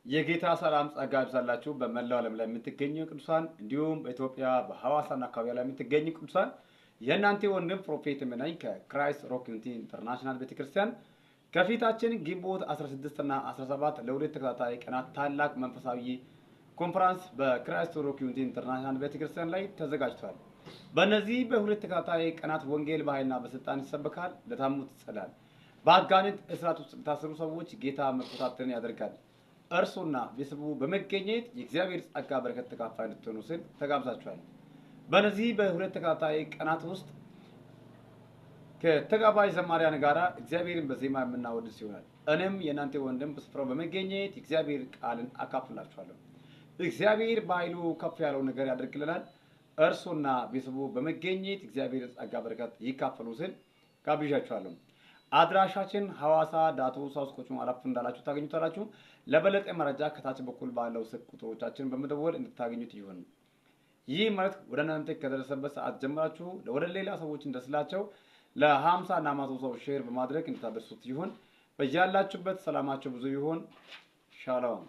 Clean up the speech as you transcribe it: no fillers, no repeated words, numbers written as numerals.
የጌታ ሰላም ጸጋ ይብዛላችሁ በመላው ዓለም ላይ የምትገኙ ቅዱሳን እንዲሁም በኢትዮጵያ በሐዋሳና አካባቢ ላይ የምትገኙ ቅዱሳን የእናንተ ወንድም ፕሮፌት መናኝ ከክራይስት ሮክ ዩኒቲ ኢንተርናሽናል ቤተክርስቲያን ከፊታችን ግንቦት 16 እና 17 ለሁለት ተከታታይ ቀናት ታላቅ መንፈሳዊ ኮንፈረንስ በክራይስት ሮክ ዩኒቲ ኢንተርናሽናል ቤተክርስቲያን ላይ ተዘጋጅቷል። በእነዚህ በሁለት ተከታታይ ቀናት ወንጌል በኃይልና በስልጣን ይሰበካል፣ ለታሙት ይጸዳል፣ በአጋንንት እስራት ውስጥ ለታሰሩ ሰዎች ጌታ መቆጣጠርን ያደርጋል። እርሱና ቤተሰቡ በመገኘት የእግዚአብሔር ጸጋ በረከት ተካፋይ እንድትሆኑ ስል ተጋብዛችኋል። በእነዚህ በሁለት ተከታታይ ቀናት ውስጥ ከተጋባዥ ዘማሪያን ጋራ እግዚአብሔርን በዜማ የምናወድስ ይሆናል። እኔም የእናንተ ወንድም በስፍራው በመገኘት የእግዚአብሔር ቃልን አካፍላችኋለሁ። እግዚአብሔር በኃይሉ ከፍ ያለው ነገር ያደርግልናል። እርሱና ቤተሰቡ በመገኘት እግዚአብሔር ጸጋ በረከት ይካፈሉ ስል ጋብዣችኋለሁ። አድራሻችን ሐዋሳ ዳቶ ሳውስ ኮቹም አላፍ እንዳላችሁ ታገኙታላችሁ። ለበለጠ መረጃ ከታች በኩል ባለው ስልክ ቁጥሮቻችን በመደወል እንድታገኙት ይሁን። ይህ ማለት ወደ እናንተ ከደረሰበት ሰዓት ጀምራችሁ ወደ ሌላ ሰዎች እንደስላቸው ለ50 እና 100 ሰው ሼር በማድረግ እንድታደርሱት ይሁን። በያላችሁበት ሰላማችሁ ብዙ ይሁን። ሻሎም